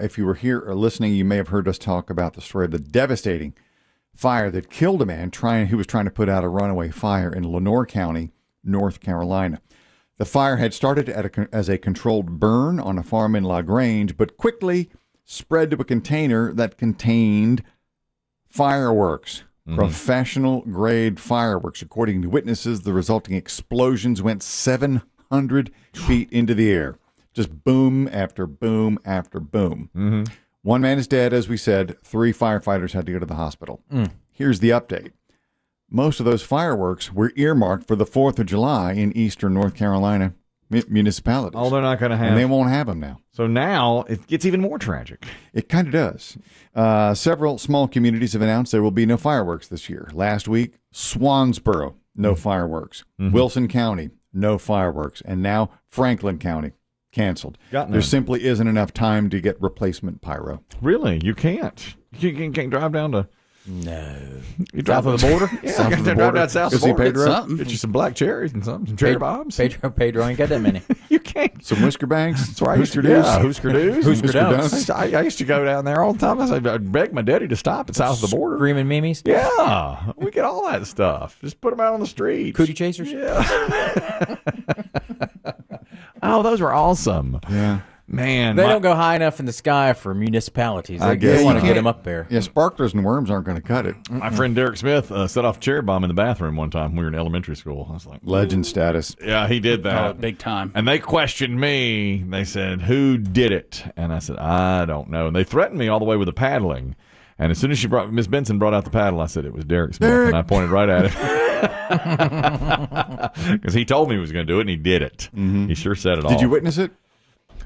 if you were here or listening, you may have heard us talk about the story of the devastating fire that killed a man who was trying to put out a runaway fire in Lenoir County, North Carolina. The fire had started as a controlled burn on a farm in LaGrange, but quickly spread to a container that contained fireworks, professional-grade fireworks. According to witnesses, the resulting explosions went 700 feet into the air. Just boom after boom after boom. One man is dead, as we said. 3 firefighters had to go to the hospital. Here's the update. Most of those fireworks were earmarked for the 4th of July in eastern North Carolina municipalities. Oh, they're not going to have. And they won't have them now. So now it gets even more tragic. It kind of does. Several small communities have announced there will be no fireworks this year. Last week, Swansboro, no fireworks. Wilson County, no fireworks. And now Franklin County, canceled. There simply isn't enough time to get replacement pyro. Really? You can't? You can't drive down to... No. You drive to the border? Yeah, South of the border. Drive down south of the border. Pedro? Get you some black cherries and some cherry bombs. Pedro ain't got that many. You can't. Some Whisker Banks. That's right. Husker Do's. Yeah, Husker Do's. Husker Do's. I used to go down there all the time. I'd beg my daddy to stop at south of the border. Screaming memes? Yeah. We get all that stuff. Just put them out on the street. Cootie chasers? Yeah. Oh, those were awesome. Yeah. Man. They don't go high enough in the sky for municipalities. I They guess want to you get can't. them up there. Yeah, sparklers and worms aren't going to cut it. My friend Derek Smith set off a cherry bomb in the bathroom one time when we were in elementary school. I was like, Legend status. yeah, he did that. Oh, big time. And they questioned me. They said, who did it? And I said, I don't know. And they threatened me all the way with the paddling. And as soon as Miss Benson brought out the paddle, I said, it was Derek Smith. And I pointed right at him. Because he told me he was going to do it, and he did it. He sure said it all. Did you witness it?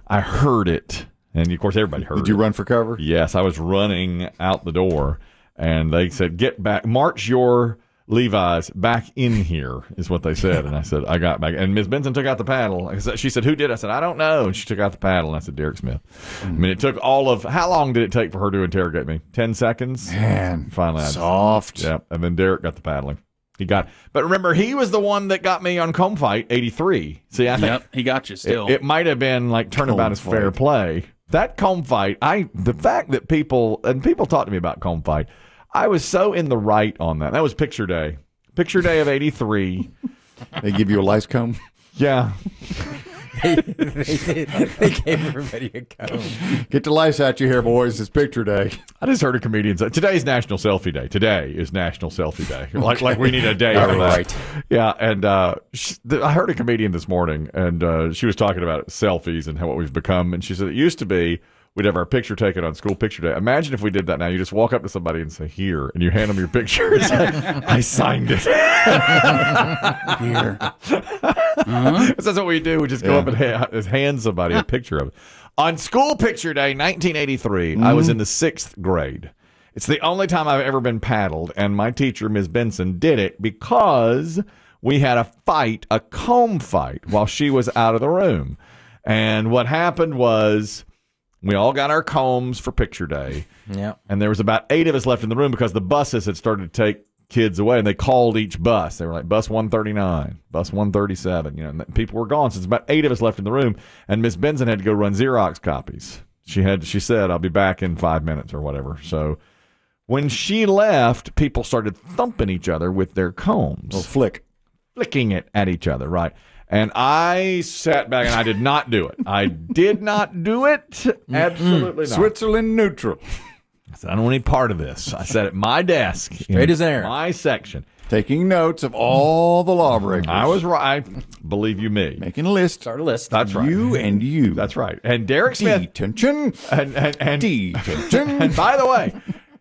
I heard it. And, of course, everybody heard it. Did you run for cover? Yes, I was running out the door. And they said, get back, march your Levi's back in here, is what they said. And I said, I got back. And Ms. Benson took out the paddle. She said, who did it? I said, I don't know. And she took out the paddle. And I said, Derek Smith. I mean, it took how long did it take for her to interrogate me? 10 seconds? Man, Finally. soft. Yeah. And then Derek got the paddling. But remember, he was the one that got me on Comb Fight 83. See, I think Yep, he got you still. it might have been like turnabout is fair play. That Comb Fight, the fact that people talk to me about Comb Fight, I was so in the right on that. That was picture day. Picture day of 83. They give you a lice comb? Yeah. They did. They gave everybody a comb. Get the lice at you here, boys. It's picture day. I just heard a comedian say, today's National Selfie Day. Today is National Selfie Day. Like we need a day for that. Right. Yeah, and I heard a comedian this morning, and she was talking about selfies and what we've become, and she said it used to be we'd have our picture taken on school picture day. Imagine if we did that now. You just walk up to somebody and say, here, and you hand them your picture. And say, I signed it. Here. That's what we do. We just go up and hand somebody a picture of it. On school picture day, 1983, I was in the 6th grade. It's the only time I've ever been paddled, and my teacher, Ms. Benson, did it because we had a comb fight, while she was out of the room. And what happened was we all got our combs for picture day. Yeah. And there was about 8 of us left in the room because the buses had started to take kids away, and they called each bus. They were like, bus 139, bus 137, and people were gone. So there's about 8 of us left in the room, and Miss Benson had to go run Xerox copies. She said, I'll be back in 5 minutes or whatever. So when she left, people started thumping each other with their combs. Well, flicking it at each other, right? And I sat back and I did not do it. I did not do it. Absolutely not. Switzerland neutral. I said, I don't want any part of this. I sat at my desk. Straight as air. My section. Taking notes of all the lawbreakers. I was right. Believe you me. Making a list. Start a list. That's right. You and you. That's right. And Derek Smith. Detention. And Detention. And by the way,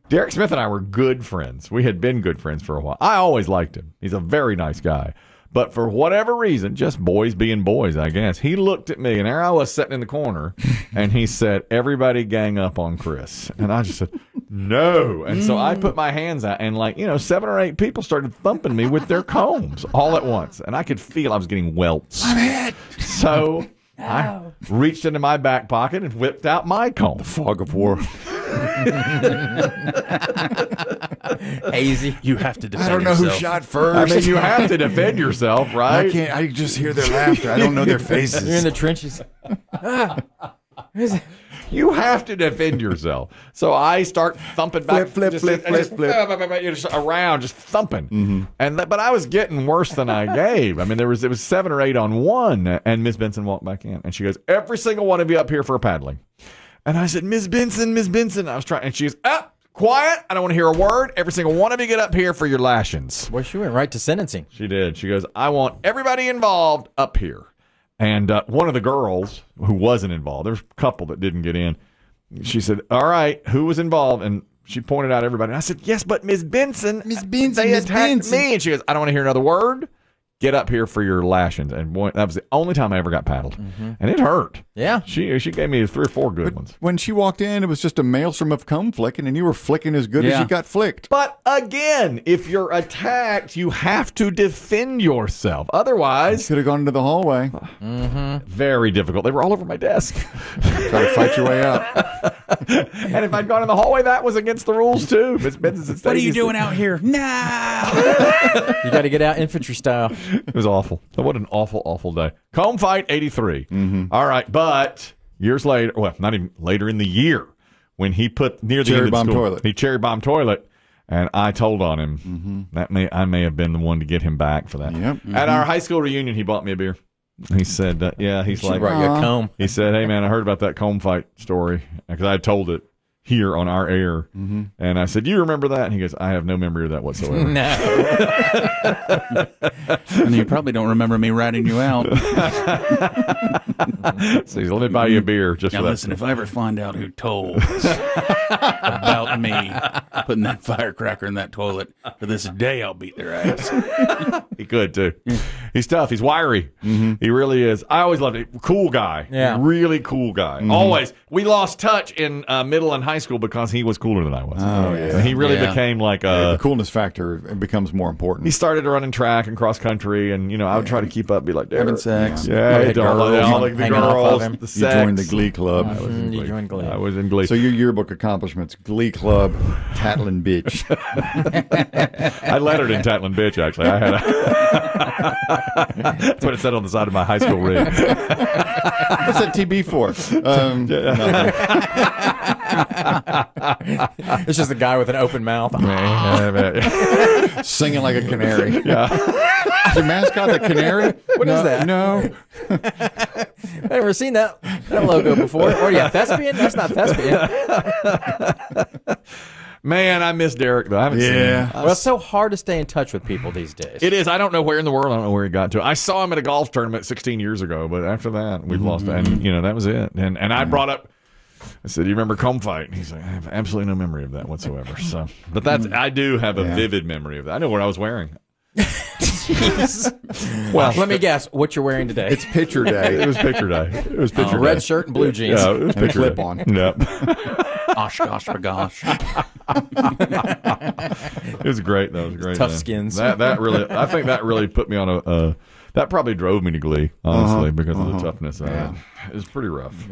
Derek Smith and I were good friends. We had been good friends for a while. I always liked him. He's a very nice guy. But for whatever reason, just boys being boys, I guess, he looked at me, and there I was sitting in the corner, and he said, everybody gang up on Chris. And I just said, no. And so I put my hands out, and 7 or 8 people started thumping me with their combs all at once. And I could feel I was getting welts. I'm hit. So I reached into my back pocket and whipped out my comb. The fog of war. Hazy. You have to defend I don't know yourself. who shot I first. mean, you have to defend yourself, right? I can't. I just hear their laughter. I don't know their You're in faces. the trenches. You have to defend yourself. So I start thumping back, Flip, flip, around, just thumping. But I was getting worse than I gave. I mean, it was 7 or 8 on one, and Miss Benson walked back in, and she goes, "Every single one of you up here for a paddling." And I said, Miss Benson, I was trying, and she goes, quiet. I don't want to hear a word. Every single one of you get up here for your lashings. Well, she went right to sentencing. She did. She goes, I want everybody involved up here. And one of the girls who wasn't involved, there's a couple that didn't get in. She said, all right, who was involved? And she pointed out everybody. And I said, yes, but Miss Benson, they attacked me. And she goes, I don't want to hear another word. Get up here for your lashings. And boy, that was the only time I ever got paddled. And it hurt. Yeah. She gave me 3 or 4 good ones. When she walked in, it was just a maelstrom of cum flicking, and you were flicking as good as you got flicked. But again, if you're attacked, you have to defend yourself. Otherwise, Could have gone into the hallway. very difficult. They were all over my desk. Try to fight your way out. And if I'd gone in the hallway, that was against the rules too. Miss Benson said, What are you doing out here? Nah. You got to get out infantry style. It was awful. What an awful, awful day. Comb fight 83. All right, but years later, well, not even later in the year, when he put near the Cherry end of the bomb school, toilet. he cherry bomb toilet, and I told on him. I may have been the one to get him back for that. Yep. At our high school reunion, he bought me a beer. He said, "Yeah." He's like, Right, your comb. he said, "Hey man, I heard about that comb fight story because I had told it here on our air." And I said, "You remember that?" And he goes, "I have no memory of that whatsoever." No. And you probably don't remember me ratting you out. So he's, let me buy you a beer just Now for that. listen, if I ever find out who told about me putting that firecracker in that toilet, to this day I'll beat their ass. He could too. He's tough. He's wiry. He really is. I always loved it. Cool guy. Yeah. Really cool guy. Always. We lost touch in middle and high school because he was cooler than I was. Oh, yeah. He really Yeah. became like The coolness factor becomes more important. he started running track and cross country, and I would try to keep up, be like, Having Derek. sex. Yeah, Like all girls the hanging off girls, of him. the You sex. joined the Glee Club. I was in You Glee. joined Glee. I was in Glee. So your yearbook accomplishments: Glee Club, Tatlin Bitch. I lettered in Tatlin Bitch, actually. I had that's what it said on the side of my high school rig. What's that TB for? Nothing. It's just a guy with an open mouth. Singing like a canary. Is your mascot the canary? What is that? No. I've never seen that logo before. Or yeah, thespian? That's not thespian. Man, I miss Derek, though. I haven't seen him. Well, it's so hard to stay in touch with people these days. It is. I don't know where in the world. I don't know where he got to. I saw him at a golf tournament 16 years ago, but after that, we've lost. And that was it. And I brought up. I said, "You remember comb fight?" And he's like, "I have absolutely no memory of that whatsoever." So, but I do have a vivid memory of that. I know what I was wearing. Well, let me guess what you're wearing today. It's picture day. It was picture day. It was picture day. Red shirt and blue jeans. Yeah, it was And a picture clip day. on. Yep. Osh, gosh, bagosh. It was great. That was great. Tough man. skins. That really. I think that really put me on a. That probably drove me to Glee, honestly, because of the toughness of it. It was pretty rough.